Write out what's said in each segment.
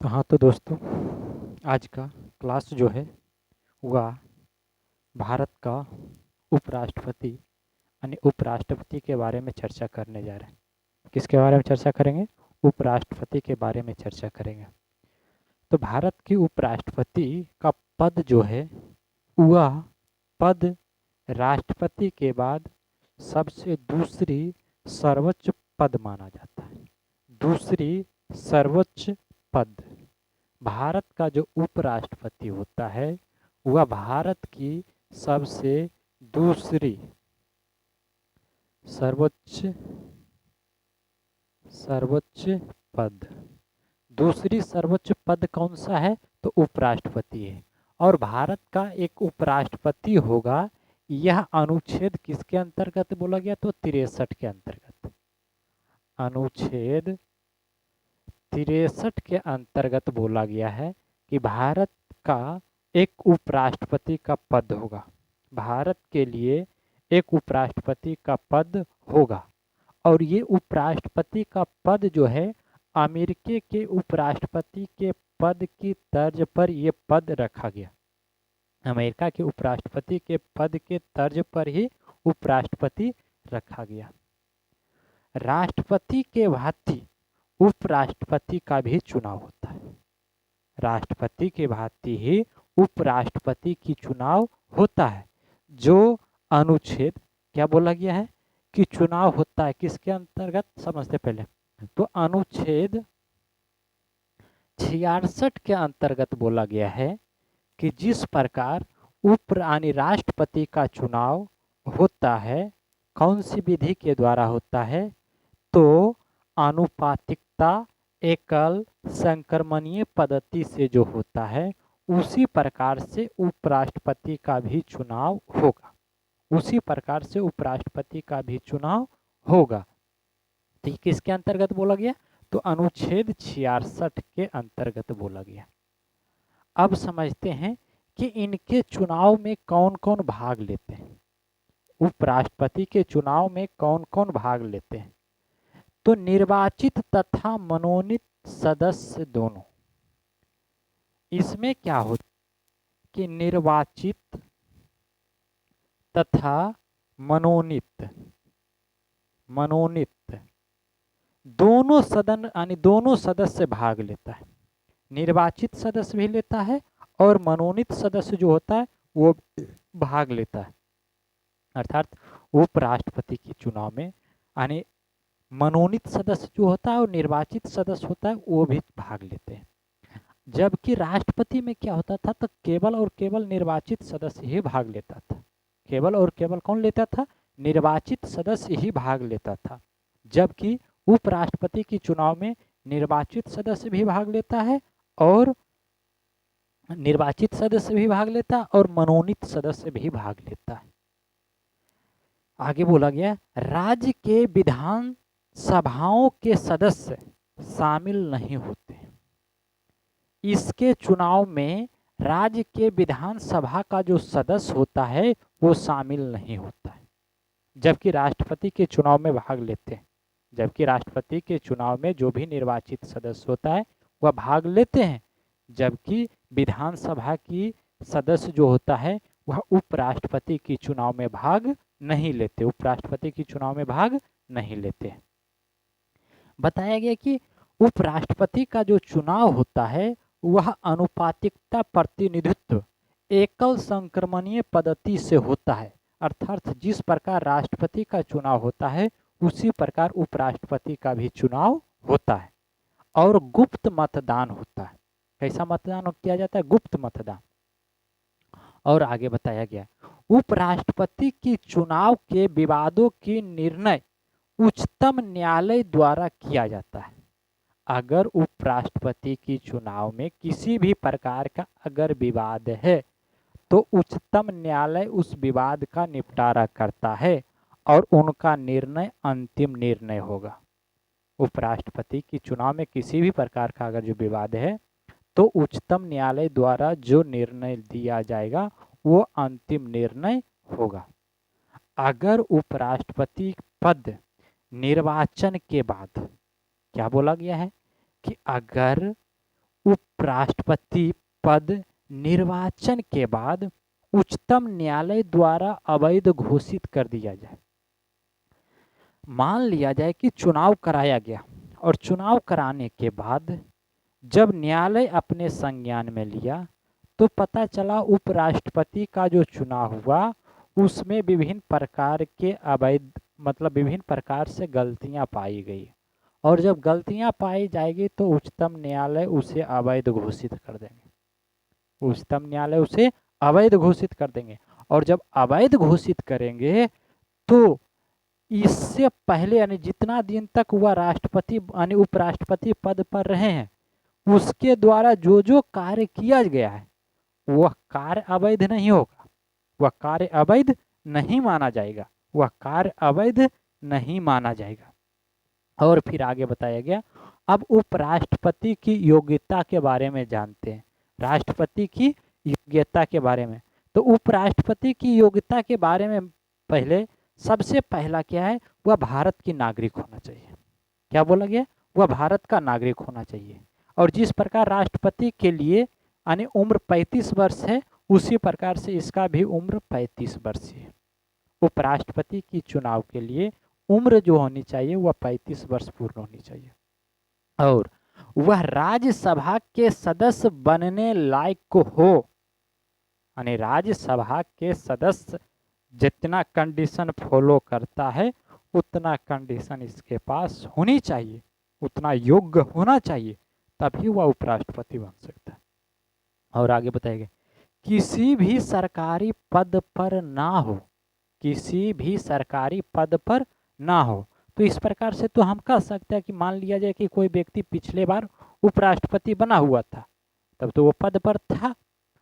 तो हाँ तो दोस्तों, आज का क्लास जो है वह भारत का उपराष्ट्रपति यानी उपराष्ट्रपति के बारे में चर्चा करने जा रहे हैं। किसके बारे में चर्चा करेंगे? उपराष्ट्रपति के बारे में चर्चा करेंगे। तो भारत के उपराष्ट्रपति का पद जो है वह पद राष्ट्रपति के बाद सबसे दूसरी सर्वोच्च पद माना जाता है। दूसरी सर्वोच्च पद। भारत का जो उपराष्ट्रपति होता है वह भारत की सबसे दूसरी सर्वोच्च पद। दूसरी सर्वोच्च पद कौन सा है? तो उपराष्ट्रपति है। और भारत का एक उपराष्ट्रपति होगा। यह अनुच्छेद किसके अंतर्गत बोला गया? तो 63 के अंतर्गत। अनुच्छेद 63 के अंतर्गत बोला गया है कि भारत का एक उपराष्ट्रपति का पद होगा। भारत के लिए एक उपराष्ट्रपति का पद होगा। और ये उपराष्ट्रपति का पद जो है अमेरिका के उपराष्ट्रपति के पद की तर्ज पर ये पद रखा गया। अमेरिका के उपराष्ट्रपति के पद के तर्ज पर ही उपराष्ट्रपति रखा गया। राष्ट्रपति के भांति उपराष्ट्रपति का भी चुनाव होता है। राष्ट्रपति के भांति ही उपराष्ट्रपति की चुनाव होता है। जो अनुच्छेद क्या बोला गया है कि चुनाव होता है किसके अंतर्गत? समझते पहले। तो अनुच्छेद 66 के अंतर्गत बोला गया है कि जिस प्रकार राष्ट्रपति का चुनाव होता है, कौन सी विधि के द्वारा होता है? तो आनुपातिकता एकल संक्रमणीय पद्धति से जो होता है उसी प्रकार से उपराष्ट्रपति का भी चुनाव होगा। उसी प्रकार से उपराष्ट्रपति का भी चुनाव होगा। तो ये किसके अंतर्गत बोला गया? तो अनुच्छेद 66 के अंतर्गत बोला गया। अब समझते हैं कि इनके चुनाव में कौन कौन भाग लेते हैं। उपराष्ट्रपति के चुनाव में कौन कौन भाग लेते हैं? तो निर्वाचित तथा मनोनीत सदस्य दोनों। इसमें क्या होता कि निर्वाचित तथा मनोनीत दोनों सदन यानी दोनों सदस्य भाग लेता है। निर्वाचित सदस्य भी लेता है और मनोनीत सदस्य जो होता है वो भाग लेता है। अर्थात उपराष्ट्रपति के चुनाव में यानी मनोनीत सदस्य जो होता है और निर्वाचित सदस्य होता है वो भी भाग लेते हैं। जबकि राष्ट्रपति में क्या होता था? तो केवल और केवल निर्वाचित सदस्य ही भाग लेता था। केवल और केवल कौन लेता था? निर्वाचित सदस्य ही भाग लेता था। जबकि उपराष्ट्रपति के चुनाव में निर्वाचित सदस्य भी भाग लेता है और निर्वाचित सदस्य भी भाग लेता है और मनोनीत सदस्य भी भाग लेता है। आगे बोला गया राज्य के विधान सभाओं के सदस्य शामिल नहीं होते। इसके चुनाव में राज्य के विधानसभा का जो सदस्य होता है वो शामिल नहीं होता है। जबकि राष्ट्रपति के चुनाव में भाग लेते हैं। जबकि राष्ट्रपति के चुनाव में जो भी निर्वाचित सदस्य होता है वह भाग लेते हैं। जबकि विधानसभा की सदस्य जो होता है वह उपराष्ट्रपति के चुनाव में भाग नहीं लेते। उपराष्ट्रपति के चुनाव में भाग नहीं लेते। बताया गया कि उपराष्ट्रपति का जो चुनाव होता है वह अनुपातिकता प्रतिनिधित्व एकल संक्रमणीय पद्धति से होता है। अर्थात जिस प्रकार राष्ट्रपति का चुनाव होता है उसी प्रकार उपराष्ट्रपति का भी चुनाव होता है। और गुप्त मतदान होता है। कैसा मतदान किया जाता है? गुप्त मतदान। और आगे बताया गया उपराष्ट्रपति के चुनाव के विवादों की निर्णय उच्चतम न्यायालय द्वारा किया जाता है। अगर उपराष्ट्रपति की चुनाव में किसी भी प्रकार का अगर विवाद है तो उच्चतम न्यायालय उस विवाद का निपटारा करता है और उनका निर्णय अंतिम निर्णय होगा। उपराष्ट्रपति की चुनाव में किसी भी प्रकार का अगर जो विवाद है तो उच्चतम न्यायालय द्वारा जो निर्णय दिया जाएगा वो अंतिम निर्णय होगा। अगर उपराष्ट्रपति पद निर्वाचन के बाद क्या बोला गया है कि अगर उपराष्ट्रपति पद निर्वाचन के बाद उच्चतम न्यायालय द्वारा अवैध घोषित कर दिया जाए। मान लिया जाए कि चुनाव कराया गया और चुनाव कराने के बाद जब न्यायालय अपने संज्ञान में लिया तो पता चला उपराष्ट्रपति का जो चुनाव हुआ उसमें विभिन्न प्रकार के अवैध विभिन्न प्रकार से गलतियां पाई गई, और जब गलतियां पाई जाएगी तो उच्चतम न्यायालय उसे अवैध घोषित कर देंगे। उच्चतम न्यायालय उसे अवैध घोषित कर देंगे, और जब अवैध घोषित करेंगे तो इससे पहले यानी जितना दिन तक वह राष्ट्रपति यानी उपराष्ट्रपति पद पर रहे हैं उसके द्वारा जो जो कार्य किया गया है वह कार्य अवैध नहीं होगा, वह कार्य अवैध नहीं माना जाएगा, वह कार्य अवैध नहीं माना जाएगा। और फिर आगे बताया गया, अब उपराष्ट्रपति की योग्यता के बारे में जानते हैं। राष्ट्रपति की योग्यता के बारे में, तो उपराष्ट्रपति की योग्यता के बारे में पहले सबसे पहला क्या है, वह भारत की नागरिक होना चाहिए। क्या बोला गया, वह भारत का नागरिक होना चाहिए। और जिस प्रकार राष्ट्रपति के लिए यानी उम्र 35 वर्ष है उसी प्रकार से इसका भी उम्र 35 वर्ष है। उपराष्ट्रपति की चुनाव के लिए उम्र जो होनी चाहिए वह 35 वर्ष पूर्ण होनी चाहिए, और वह राज्यसभा के सदस्य बनने लायक हो। यानी राज्यसभा के सदस्य जितना कंडीशन फॉलो करता है उतना कंडीशन इसके पास होनी चाहिए, उतना योग्य होना चाहिए, तभी वह उपराष्ट्रपति बन सकता है। और आगे बताएंगे, किसी भी सरकारी पद पर ना हो, किसी भी सरकारी पद पर ना हो। तो इस प्रकार से तो हम कह सकते हैं कि मान लिया जाए कि कोई व्यक्ति पिछले बार उपराष्ट्रपति बना हुआ था, तब तो वो पद पर था,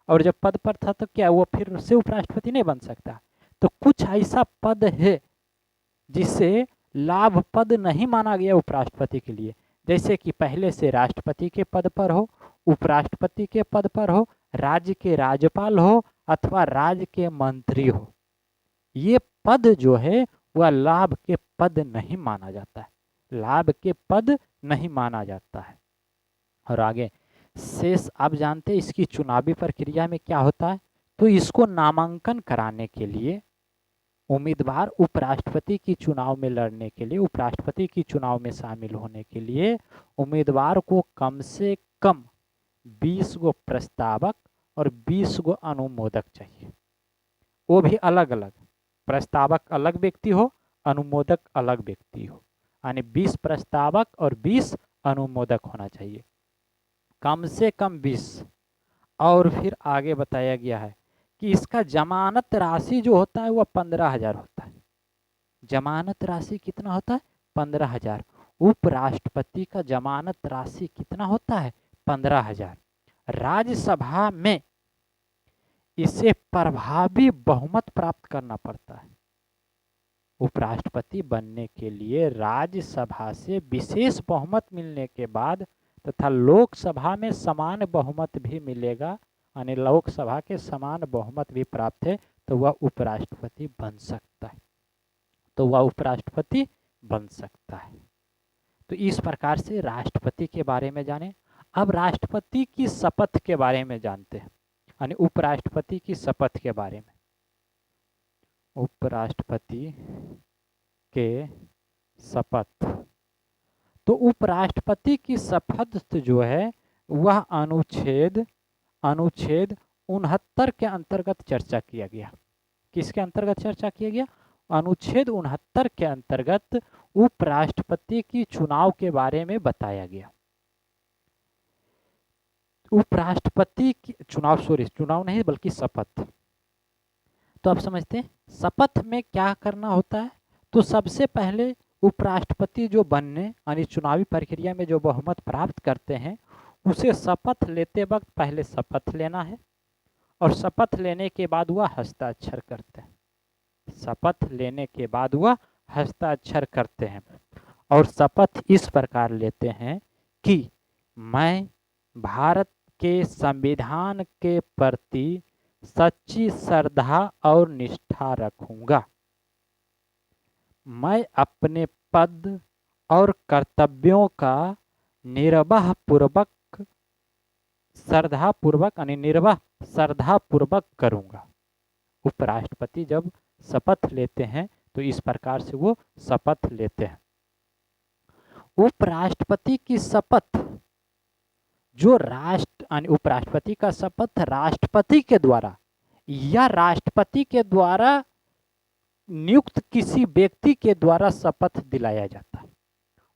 और जब पद पर था तो क्या वो फिर से उपराष्ट्रपति नहीं बन सकता। तो कुछ ऐसा पद है जिसे लाभ पद नहीं माना गया उपराष्ट्रपति के लिए, जैसे कि पहले से राष्ट्रपति के पद पर हो, उपराष्ट्रपति के पद पर हो, राज्य के राज्यपाल हो अथवा राज्य के मंत्री हो। ये पद जो है वह लाभ के पद नहीं माना जाता है, लाभ के पद नहीं माना जाता है। और आगे शेष आप जानते हैं इसकी चुनावी प्रक्रिया में क्या होता है। तो इसको नामांकन कराने के लिए उम्मीदवार उपराष्ट्रपति की चुनाव में लड़ने के लिए, उपराष्ट्रपति की चुनाव में शामिल होने के लिए उम्मीदवार को कम से कम 20 गो प्रस्तावक और 20 गो अनुमोदक चाहिए। वो भी अलग अलग, प्रस्तावक अलग व्यक्ति हो, अनुमोदक अलग व्यक्ति हो, यानी 20 प्रस्तावक और 20 अनुमोदक होना चाहिए, कम से कम 20। और फिर आगे बताया गया है कि इसका जमानत राशि जो होता है वह 15,000 होता है। जमानत राशि कितना होता है, 15,000। उपराष्ट्रपति का जमानत राशि कितना होता है, 15,000। राज्यसभा में इसे प्रभावी बहुमत प्राप्त करना पड़ता है। उपराष्ट्रपति बनने के लिए राज्यसभा से विशेष बहुमत मिलने के बाद तथा लोकसभा में समान बहुमत भी मिलेगा, यानी लोकसभा के समान बहुमत भी प्राप्त है तो वह उपराष्ट्रपति बन सकता है, तो वह उपराष्ट्रपति बन सकता है। तो इस प्रकार से राष्ट्रपति के बारे में जाने। अब राष्ट्रपति की शपथ के बारे में जानते हैं, यानी उपराष्ट्रपति की शपथ के बारे में। उपराष्ट्रपति के शपथ, तो उपराष्ट्रपति की शपथ जो है वह अनुच्छेद 69 के अंतर्गत चर्चा किया गया। किसके अंतर्गत चर्चा किया गया, अनुच्छेद 69 के अंतर्गत उपराष्ट्रपति की चुनाव के बारे में बताया गया। उपराष्ट्रपति की चुनाव नहीं बल्कि शपथ। तो आप समझते हैं शपथ में क्या करना होता है। तो सबसे पहले उपराष्ट्रपति जो बनने यानी चुनावी प्रक्रिया में जो बहुमत प्राप्त करते हैं उसे शपथ लेते वक्त पहले शपथ लेना है, और शपथ लेने के बाद वह हस्ताक्षर करते हैं। शपथ लेने के बाद वह हस्ताक्षर करते हैं, और शपथ इस प्रकार लेते हैं कि मैं भारत के संविधान के प्रति सच्ची श्रद्धा और निष्ठा रखूंगा। मैं अपने पद और कर्तव्यों का निर्वाह पूर्वक श्रद्धा पूर्वक यानी निर्वाह श्रद्धा पूर्वक करूँगा। उपराष्ट्रपति जब शपथ लेते हैं तो इस प्रकार से वो शपथ लेते हैं। उपराष्ट्रपति की शपथ जो उपराष्ट्रपति का शपथ राष्ट्रपति के द्वारा या राष्ट्रपति के द्वारा नियुक्त किसी व्यक्ति के द्वारा शपथ दिलाया जाता है।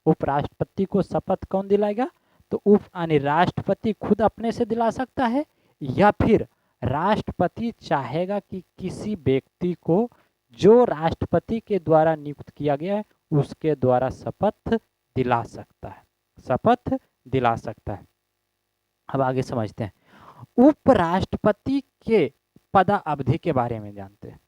उपराष्ट्रपति को शपथ कौन दिलाएगा? तो यानी राष्ट्रपति खुद अपने से दिला सकता है या फिर राष्ट्रपति चाहेगा कि किसी व्यक्ति को जो राष्ट्रपति के द्वारा नियुक्त किया गया है उसके द्वारा शपथ दिला सकता है, शपथ दिला सकता है। अब आगे समझते हैं। उपराष्ट्रपति के पदावधि के बारे में जानते हैं।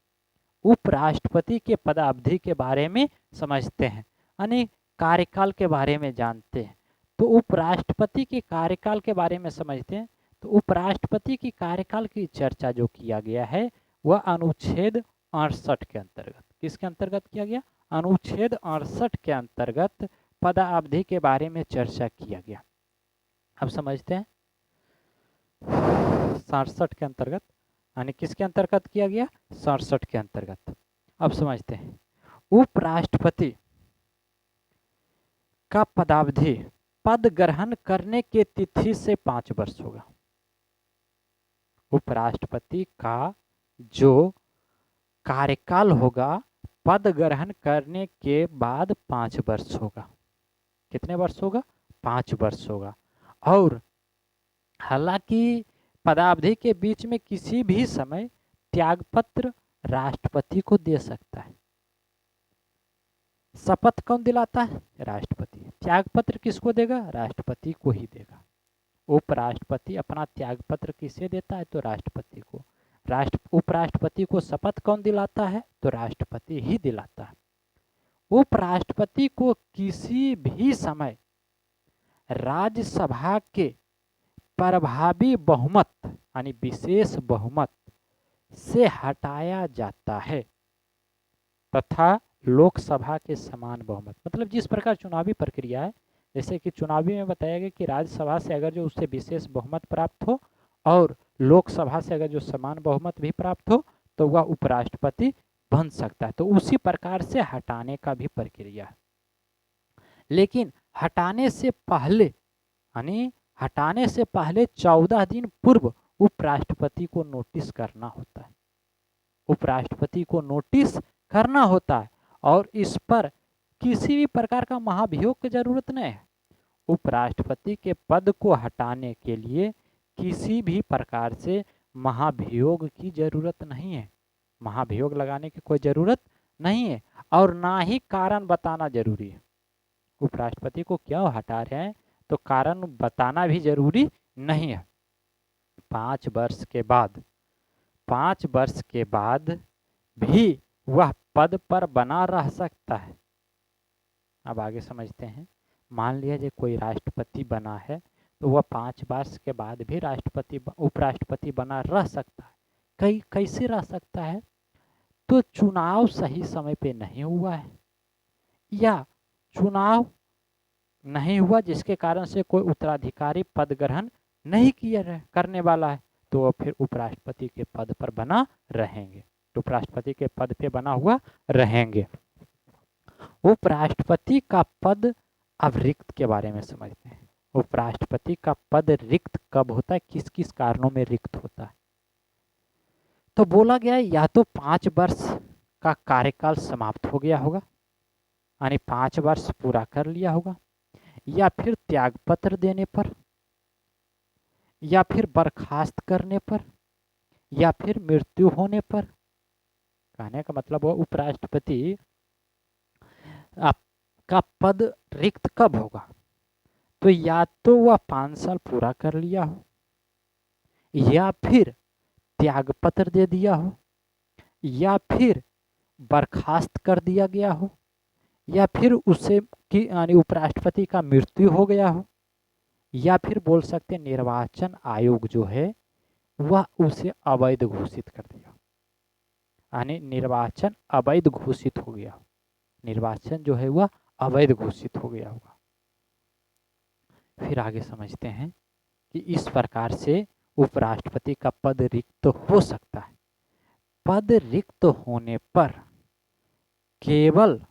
उपराष्ट्रपति के पदावधि के बारे में समझते हैं, यानी कार्यकाल के बारे में जानते हैं। तो उपराष्ट्रपति के कार्यकाल के बारे में समझते हैं। तो उपराष्ट्रपति की कार्यकाल की चर्चा जो किया गया है वह अनुच्छेद 68 के अंतर्गत, किसके अंतर्गत किया गया? अनुच्छेद 68 के अंतर्गत पदावधि के बारे में चर्चा किया गया। अब समझते हैं 67 के अंतर्गत, यानी किसके अंतर्गत किया गया? 67 के अंतर्गत। अब समझते हैं उपराष्ट्रपति का पदावधि पद ग्रहण करने के तिथि से 5 वर्ष होगा। उपराष्ट्रपति का जो कार्यकाल होगा पद ग्रहण करने के बाद 5 वर्ष होगा। कितने वर्ष होगा? 5 वर्ष होगा। और हालांकि पदावधि के बीच में किसी भी समय त्यागपत्र राष्ट्रपति को दे सकता है। शपथ कौन दिलाता है? राष्ट्रपति। त्यागपत्र किसको देगा? राष्ट्रपति को ही देगा। उपराष्ट्रपति अपना त्यागपत्र किसे देता है? तो राष्ट्रपति को। उपराष्ट्रपति को शपथ कौन दिलाता है? तो राष्ट्रपति ही दिलाता है। उपराष्ट्रपति को किसी भी समय राज्यसभा के प्रभावी बहुमत यानी विशेष बहुमत से हटाया जाता है तथा लोकसभा के समान बहुमत, मतलब जिस प्रकार चुनावी प्रक्रिया है, जैसे कि चुनावी में बताया गया कि राज्यसभा से अगर जो उससे विशेष बहुमत प्राप्त हो और लोकसभा से अगर जो समान बहुमत भी प्राप्त हो तो वह उपराष्ट्रपति बन सकता है। तो उसी प्रकार से हटाने का भी प्रक्रिया है। लेकिन हटाने से पहले यानी हटाने से पहले 14 दिन पूर्व उपराष्ट्रपति को नोटिस करना होता है। उपराष्ट्रपति को नोटिस करना होता है और इस पर किसी भी प्रकार का महाभियोग की जरूरत नहीं है। उपराष्ट्रपति के पद को हटाने के लिए किसी भी प्रकार से महाभियोग की जरूरत नहीं है। महाभियोग लगाने की कोई जरूरत नहीं है और ना ही कारण बताना जरूरी है। उपराष्ट्रपति को क्यों हटा रहे हैं तो कारण बताना भी जरूरी नहीं है। 5 वर्ष के बाद भी वह पद पर बना रह सकता है। अब आगे समझते हैं। मान लिया जो कोई राष्ट्रपति बना है तो वह 5 वर्ष के बाद भी उपराष्ट्रपति बना रह सकता है। कैसे रह सकता है? तो चुनाव सही समय पे नहीं हुआ है या चुनाव नहीं हुआ जिसके कारण से कोई उत्तराधिकारी पद ग्रहण नहीं करने वाला है तो वह फिर उपराष्ट्रपति के पद पर बना रहेंगे, उपराष्ट्रपति के पद पे बना हुआ रहेंगे। उपराष्ट्रपति का पद अब रिक्त के बारे में समझते हैं। उपराष्ट्रपति का पद रिक्त कब होता है, किस किस कारणों में रिक्त होता है? तो बोला गया है या तो 5 वर्ष का कार्यकाल समाप्त हो गया होगा यानी 5 वर्ष पूरा कर लिया होगा, या फिर त्यागपत्र देने पर, या फिर बर्खास्त करने पर, या फिर मृत्यु होने पर। कहने का मतलब वो उपराष्ट्रपति का पद रिक्त कब होगा? तो या तो वह 5 साल पूरा कर लिया हो, या फिर त्यागपत्र दे दिया हो, या फिर बर्खास्त कर दिया गया हो, या फिर उसे कि यानी उपराष्ट्रपति का मृत्यु हो गया हो, या फिर बोल सकते निर्वाचन आयोग जो है वह उसे अवैध घोषित कर दिया, यानी निर्वाचन अवैध घोषित हो गया, निर्वाचन जो है वह अवैध घोषित हो गया होगा। फिर आगे समझते हैं कि इस प्रकार से उपराष्ट्रपति का पद रिक्त हो सकता है। पद रिक्त होने पर केवल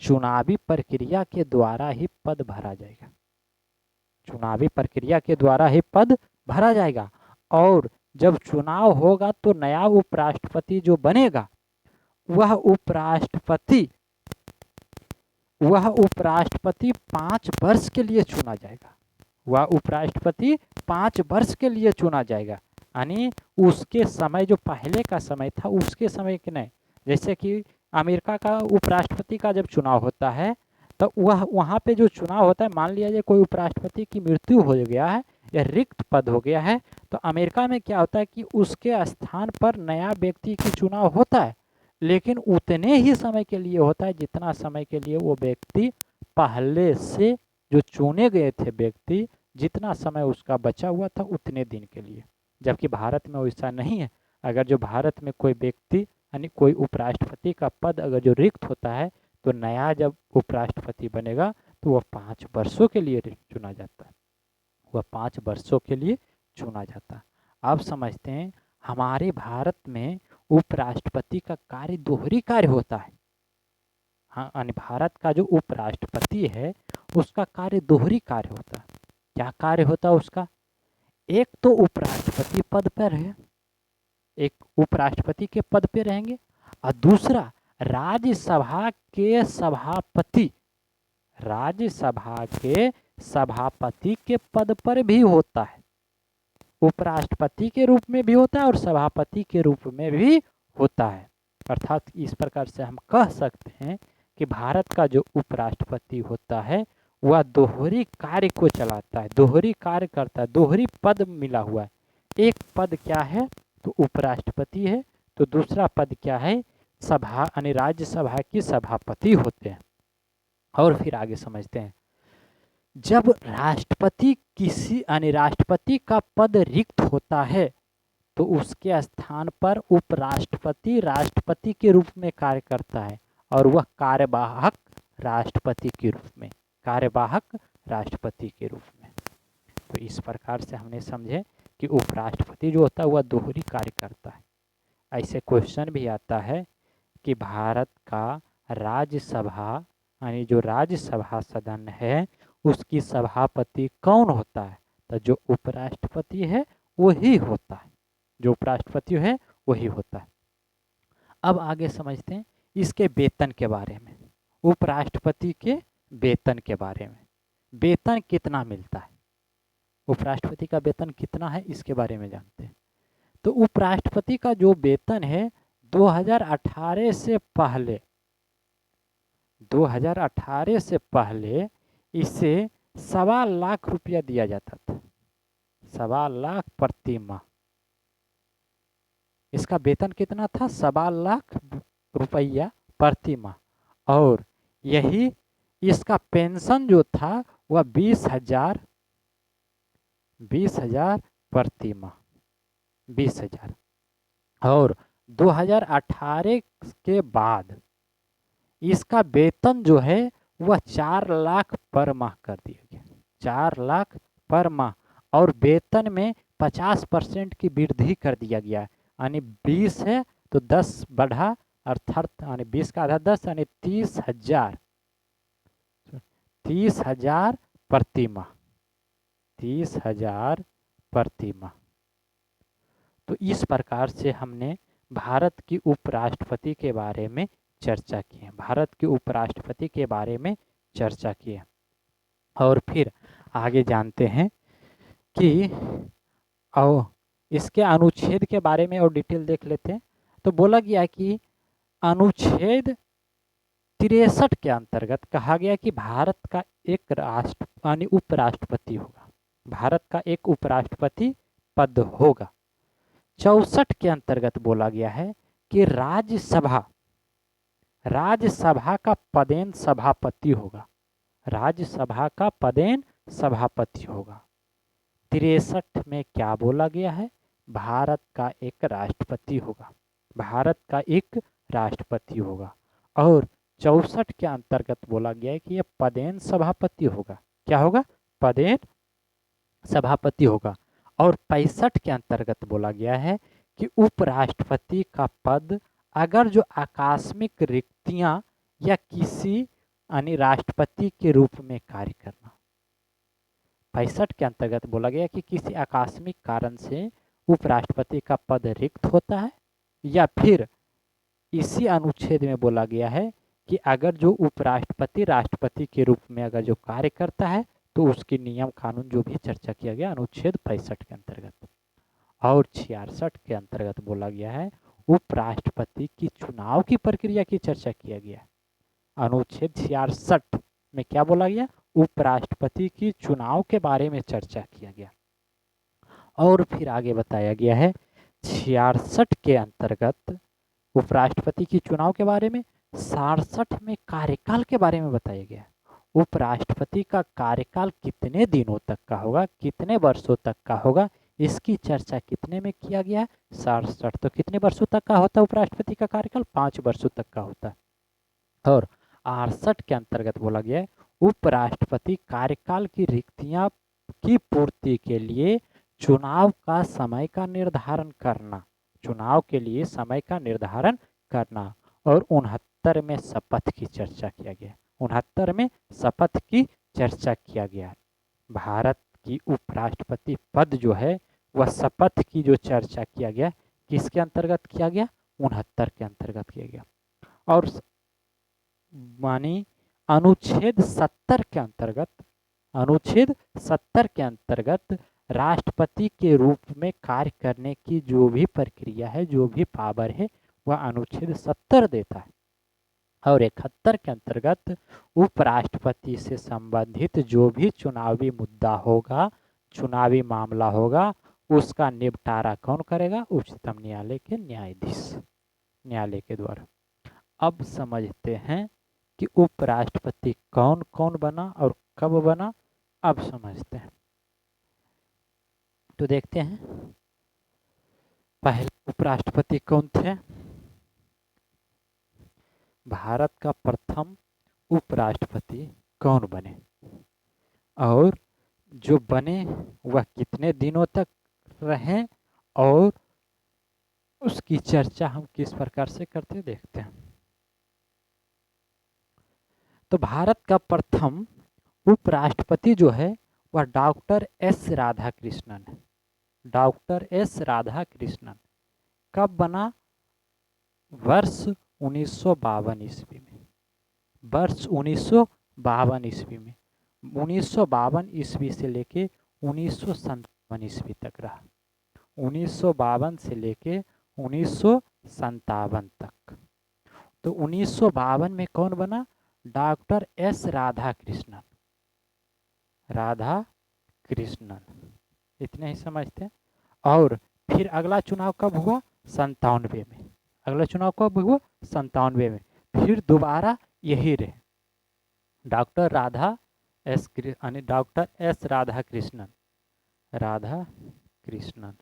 चुनावी प्रक्रिया के द्वारा ही पद भरा जाएगा। चुनावी प्रक्रिया के द्वारा ही पद भरा जाएगा। और जब चुनाव होगा तो नया उपराष्ट्रपति जो बनेगा वह उपराष्ट्रपति 5 वर्ष के लिए चुना जाएगा। वह उपराष्ट्रपति 5 वर्ष के लिए चुना जाएगा। यानी उसके समय जो पहले का समय था उसके समय के नहीं। जैसे कि अमेरिका का उपराष्ट्रपति का जब चुनाव होता है तो वह वहाँ पे जो चुनाव होता है, मान लिया जाए कोई उपराष्ट्रपति की मृत्यु हो गया है या रिक्त पद हो गया है, तो अमेरिका में क्या होता है कि उसके स्थान पर नया व्यक्ति की चुनाव होता है, लेकिन उतने ही समय के लिए होता है जितना समय के लिए वो व्यक्ति पहले से जो चुने गए थे व्यक्ति, जितना समय उसका बचा हुआ था उतने दिन के लिए। जबकि भारत में वैसा नहीं है। अगर जो भारत में कोई व्यक्ति यानी कोई उपराष्ट्रपति का पद अगर जो रिक्त होता है तो नया जब उपराष्ट्रपति बनेगा तो वह 5 वर्षों के लिए चुना जाता है। वह 5 वर्षों के लिए चुना जाता है। अब समझते हैं हमारे भारत में उपराष्ट्रपति का कार्य दोहरी कार्य होता है। हाँ, यानी भारत का जो उपराष्ट्रपति है उसका कार्य दोहरी कार्य होता है। क्या कार्य होता है उसका? एक तो उपराष्ट्रपति पद पर है, एक उपराष्ट्रपति के पद पे रहेंगे, और दूसरा राज्यसभा के सभापति, राज्यसभा के सभापति के पद पर भी होता है। उपराष्ट्रपति के रूप में भी होता है और सभापति के रूप में भी होता है। अर्थात इस प्रकार से हम कह सकते हैं कि भारत का जो उपराष्ट्रपति होता है वह दोहरी कार्य को चलाता है, दोहरी कार्य करता है, दोहरी पद मिला हुआ है। एक पद क्या है तो उपराष्ट्रपति है, तो दूसरा पद क्या है, सभा यानी राज्यसभा की सभापति होते हैं। और फिर आगे समझते हैं, जब राष्ट्रपति किसी यानी राष्ट्रपति का पद रिक्त होता है तो उसके स्थान पर उपराष्ट्रपति राष्ट्रपति के रूप में कार्य करता है और वह कार्यवाहक राष्ट्रपति के रूप में, कार्यवाहक राष्ट्रपति के रूप में। तो इस प्रकार से हमने समझे कि उपराष्ट्रपति जो होता है वह दोहरी कार्य करता है। ऐसे क्वेश्चन भी आता है कि भारत का राज्यसभा यानी जो राज्यसभा सदन है उसकी सभापति कौन होता है? तो जो उपराष्ट्रपति है वही होता है, जो उपराष्ट्रपति है वही होता है। अब आगे समझते हैं इसके वेतन के बारे में, उपराष्ट्रपति के वेतन के बारे में। वेतन कितना मिलता है, उपराष्ट्रपति का वेतन कितना है इसके बारे में जानते हैं। तो उपराष्ट्रपति का जो वेतन है 2018 से पहले, 2018 से पहले इसे 1.25 लाख रुपया दिया जाता था, 1.25 लाख प्रति माह। इसका वेतन कितना था? 1.25 लाख रुपया प्रति माह। और यही इसका पेंशन जो था वह 20,000 प्रति माह, 20,000। और 2018 के बाद इसका वेतन जो है वह 4 लाख पर माह कर दिया गया, 4 लाख पर माह। और वेतन में 50% की वृद्धि कर दिया गया, यानी 20 है तो 10 बढ़ा, अर्थात यानी 20 का आधा 10 यानी 30,000 प्रति माह, 30,000 प्रति माह। तो इस प्रकार से हमने भारत की उपराष्ट्रपति के बारे में चर्चा की है, भारत के उपराष्ट्रपति के बारे में चर्चा की है। और फिर आगे जानते हैं कि और इसके अनुच्छेद के बारे में और डिटेल देख लेते हैं। तो बोला गया कि अनुच्छेद 63 के अंतर्गत कहा गया कि भारत का एक राष्ट्र यानी उपराष्ट्रपति होगा, भारत का एक उपराष्ट्रपति पद होगा। 64 के अंतर्गत बोला गया है कि राज्यसभा का पदेन सभापति होगा, राज्यसभा का पदेन सभापति होगा। 63 में क्या बोला गया है? भारत का एक राष्ट्रपति होगा, भारत का एक राष्ट्रपति होगा। और 64 के अंतर्गत बोला गया है कि यह पदेन सभापति होगा। क्या होगा? पदेन सभापति होगा। और 65 के अंतर्गत बोला गया है कि उपराष्ट्रपति का पद अगर जो आकस्मिक रिक्तियां या किसी यानी राष्ट्रपति के रूप में कार्य करना। 65 के अंतर्गत बोला गया कि किसी आकस्मिक कारण से उपराष्ट्रपति का पद रिक्त होता है, या फिर इसी अनुच्छेद में बोला गया है कि अगर जो उपराष्ट्रपति राष्ट्रपति के रूप में अगर जो कार्य करता है तो उसकी नियम कानून जो भी चर्चा किया गया अनुच्छेद 65 के अंतर्गत। और 66 के अंतर्गत बोला गया है उपराष्ट्रपति की चुनाव की प्रक्रिया की चर्चा किया गया। अनुच्छेद 66 में क्या बोला गया? उपराष्ट्रपति की चुनाव के बारे में चर्चा किया गया। और फिर आगे बताया गया है 66 के अंतर्गत उपराष्ट्रपति की चुनाव के बारे में, 67 में कार्यकाल के बारे में बताया गया। उपराष्ट्रपति का कार्यकाल कितने दिनों तक का होगा, कितने वर्षों तक का होगा, इसकी चर्चा कितने में किया गया है? 67। तो कितने वर्षों तक का होता है उपराष्ट्रपति का कार्यकाल? 5 वर्षों तक का होता है। और 68 के अंतर्गत बोला गया है उपराष्ट्रपति कार्यकाल की रिक्तियां की पूर्ति के लिए चुनाव का समय का निर्धारण करना, चुनाव के लिए समय का निर्धारण करना। और 69 में शपथ की चर्चा किया गया। 69 में शपथ की चर्चा किया गया। भारत की उपराष्ट्रपति पद जो है वह शपथ की जो चर्चा किया गया किसके अंतर्गत किया गया? 69 के अंतर्गत किया गया। और मानी अनुच्छेद 70 के अंतर्गत, अनुच्छेद 70 के अंतर्गत राष्ट्रपति के रूप में कार्य करने की जो भी प्रक्रिया है, जो भी पावर है, वह अनुच्छेद 70 देता है। और 71 के अंतर्गत उपराष्ट्रपति से संबंधित जो भी चुनावी मुद्दा होगा, चुनावी मामला होगा, उसका निपटारा कौन करेगा? उच्चतम न्यायालय के न्यायाधीश, न्यायालय के द्वारा। अब समझते हैं कि उपराष्ट्रपति कौन कौन बना और कब बना। अब समझते हैं। तो देखते हैं पहले उपराष्ट्रपति कौन थे। भारत का प्रथम उपराष्ट्रपति कौन बने और जो बने वह कितने दिनों तक रहे और उसकी चर्चा हम किस प्रकार से करते देखते हैं। तो भारत का प्रथम उपराष्ट्रपति जो है वह डॉक्टर एस राधाकृष्णन है। डॉक्टर एस राधाकृष्णन कब बना? वर्ष 1952 ईस्वी में। वर्ष 1952 ईस्वी में। 1952 ईस्वी से लेके 1957 ईस्वी तक रहा। 1952 से लेके 1957 तक। तो 1952 में कौन बना? Doctor S Radhakrishnan. Radhakrishnan, इतने ही समझते हैं। और फिर अगला चुनाव कब हुआ? 97 में। अगला चुनाव कब हुआ? 97 में। फिर दोबारा यही रहे डॉक्टर राधा एस यानी डॉक्टर एस राधा कृष्णन, राधा कृष्णन।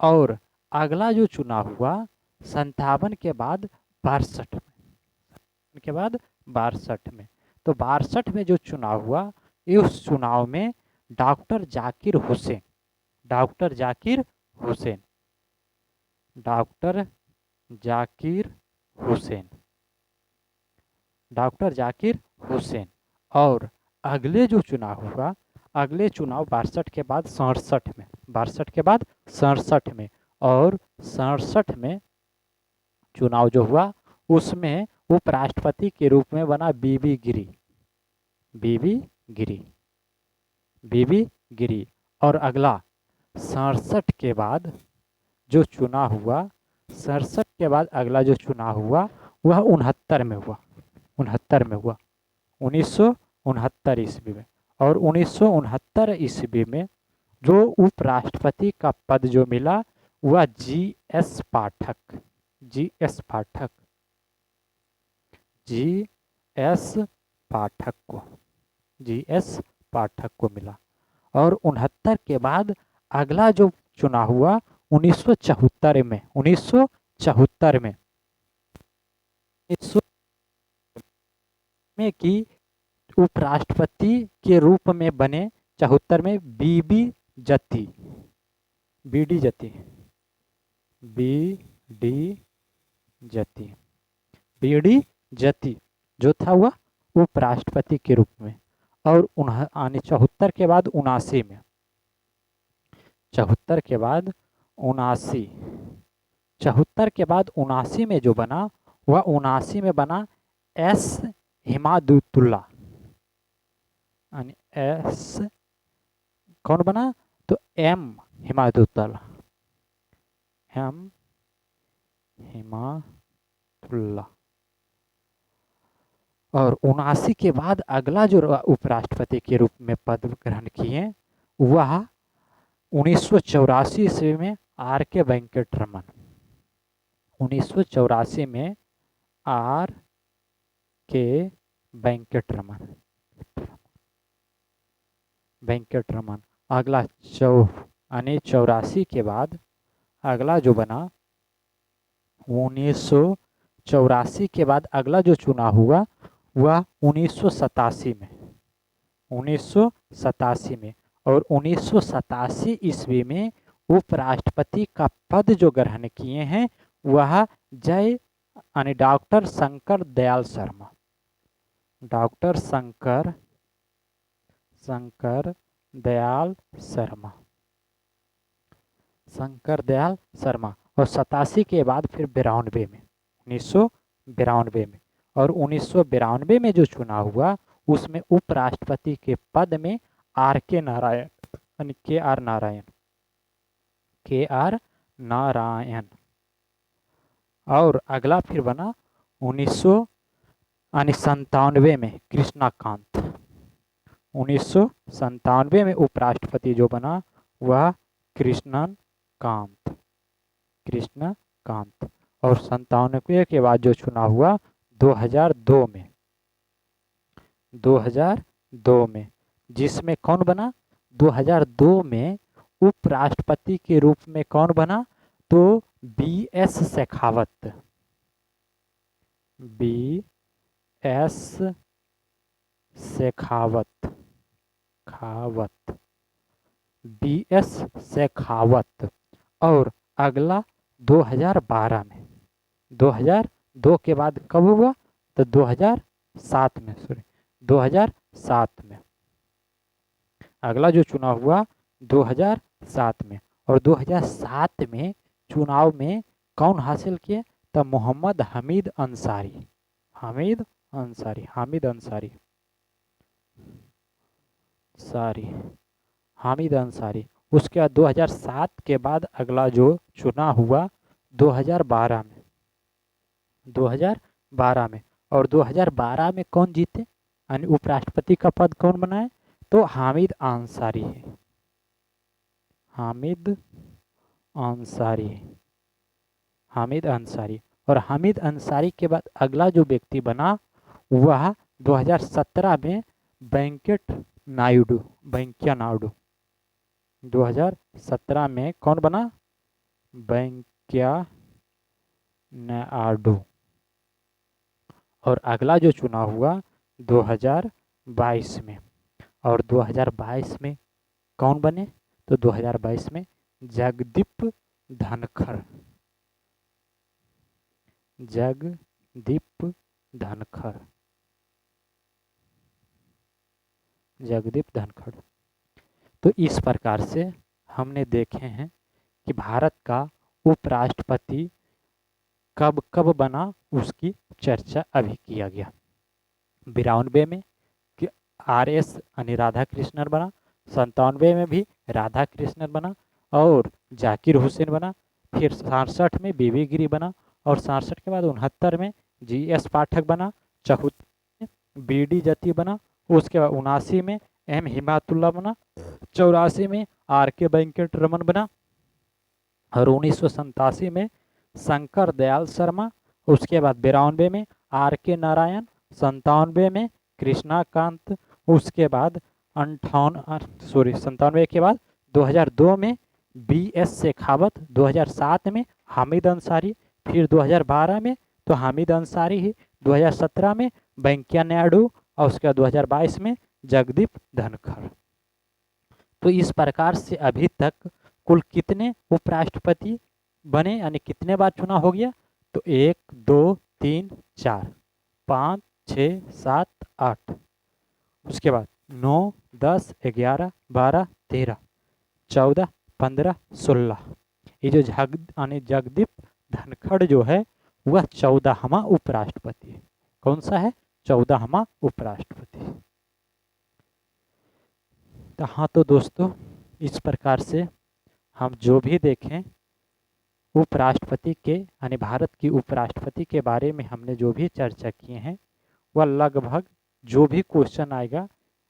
और अगला जो चुनाव हुआ 57 के बाद 62 में, के बाद 62 में। तो 62 में जो चुनाव हुआ उस चुनाव में doctor Zakir Hussain, doctor Zakir Hussain, doctor Zakir Hussain, doctor Zakir Hussain. और अगले जो चुनाव हुआ, अगले चुनाव 62 के बाद 67 में, 62 के बाद 67 में। और 67 में चुनाव जो हुआ उसमें उपराष्ट्रपति के रूप में बना बीबी गिरी, बीबी गिरी, बीबी गिरी। और अगला 67 के बाद जो चुनाव हुआ, 67 के बाद अगला जो चुनाव हुआ वह 69 में हुआ, 69 में हुआ, 1969 ईस्वी में। और 1969 ईस्वी में जो उपराष्ट्रपति का पद जो मिला वह जी.एस. पाठक, जी.एस. पाठक, जी.एस. पाठक को, जी.एस. पाठक को मिला। और 69 के बाद अगला जो चुनाव हुआ 1974 में, 1974 में, में कि उपराष्ट्रपति के रूप में बने 74 में बीबी जती, बीडी जती, बीडी जती, बीडी जती जो था वह उपराष्ट्रपति के रूप में। और 74 के बाद 79 में, 74 के बाद 79, 74 के बाद 79 में जो बना वह 79 में बना एस हिमादुतुल्ला, यानी एस कौन बना तो एम हिमादुतुल्ला, एम हिमादुल्ला। और 79 के बाद अगला जो उपराष्ट्रपति के रूप में पद ग्रहण किए वह 1984 ईस्वी में आर के वेंकटरमन, 1984 में आर के वेंकटरमन, वेंकटरमन। अगला 84 के बाद अगला जो बना 1984 के बाद अगला जो चुनाव हुआ वह 1987 में, 1987 में। और 1987 ईस्वी में उपराष्ट्रपति का पद जो ग्रहण किए हैं वह जय यानी डॉक्टर शंकर दयाल शर्मा, डॉक्टर शंकर दयाल शर्मा, शंकर दयाल शर्मा। और 87 के बाद फिर 92 में, 1992 में। और 1992 में जो चुनाव हुआ उसमें उपराष्ट्रपति के पद में आर के नारायण यानी के आर नारायण। और अगला फिर बना 1997 में कृष्णाकांत, 1997 में उपराष्ट्रपति जो बना वह कृष्णकांत। और 97 के बाद जो चुनाव हुआ 2002 में, जिसमें कौन बना 2002 में उपराष्ट्रपति के रूप में कौन बना तो BS Shekhawat, BS Shekhawat, BS Shekhawat. और अगला 2012 में, 2002 के बाद कब हुआ तो 2007 में, 2007 में अगला जो चुनाव हुआ 2007 में। और 2007 में चुनाव में कौन हासिल किए तो मोहम्मद हामिद अंसारी, हामिद अंसारी। उसके बाद 2007 के बाद अगला जो चुनाव हुआ 2012 में। और 2012 में कौन जीते यानी उपराष्ट्रपति का पद कौन बनाए तो हामिद अंसारी है, हामिद अंसारी। और हामिद अंसारी के बाद अगला जो व्यक्ति बना वह 2017 में वेंकैया नायडू, 2017 में कौन बना वेंकैया नायडू। और अगला जो चुनाव हुआ 2022 में। और 2022 में कौन बने तो 2022 में जगदीप धनखड़, तो इस प्रकार से हमने देखे हैं कि भारत का उपराष्ट्रपति कब कब बना उसकी चर्चा अभी किया गया। 92 में कि RS यानी राधा कृष्णन बना, 97 में भी राधा कृष्णन बना और जाकिर हुसैन बना, फिर 67 में बीबी गिरी बना और 67 के बाद 69 में GS पाठक बना, 74 में BD जती बना, उसके बाद 79 में M हिमायतुल्ला बना, 84 में RK वेंकटरमन बना और 1987 में शंकर दयाल शर्मा, उसके बाद 92 में RK नारायण, 97 में कृष्णाकांत, उसके बाद 97 के बाद 2002 में BS शेखावत, 2007 में हामिद अंसारी, फिर 2012 में तो हामिद अंसारी ही, 2017 में वेंकैया नायडू और उसके बाद 2022 में जगदीप धनखड़। तो इस प्रकार से अभी तक कुल कितने उपराष्ट्रपति बने, यानी कितने बार चुनाव हो गया? तो 1 2 3 4 5 6 7 8, उसके बाद 9 10 11 12 13 14 15 16। ये जो जगदीप धनखड़ जो है वह 14वां उपराष्ट्रपति है। कौन सा है? 14वां उपराष्ट्रपति। तो हाँ, तो दोस्तों इस प्रकार से हम जो भी देखें उपराष्ट्रपति के यानी भारत की उपराष्ट्रपति के बारे में हमने जो भी चर्चा किए हैं वह लगभग जो भी क्वेश्चन आएगा,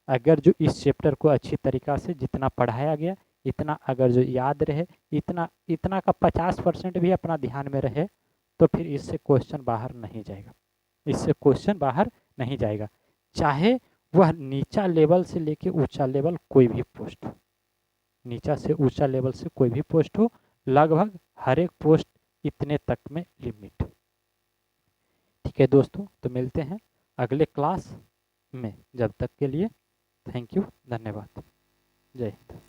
अगर जो इस चैप्टर को अच्छी तरीक़ा से जितना पढ़ाया गया इतना अगर जो याद रहे, इतना का 50% भी अपना ध्यान में रहे, तो फिर इससे क्वेश्चन बाहर नहीं जाएगा। इससे क्वेश्चन बाहर नहीं जाएगा, चाहे वह नीचा लेवल से लेके ऊंचा लेवल कोई भी पोस्ट हो, नीचा से ऊंचा लेवल से कोई भी पोस्ट हो, लगभग हर एक पोस्ट इतने तक में लिमिट। ठीक है दोस्तों, तो मिलते हैं अगले क्लास में। जब तक के लिए थैंक यू, धन्यवाद, जय हिंद।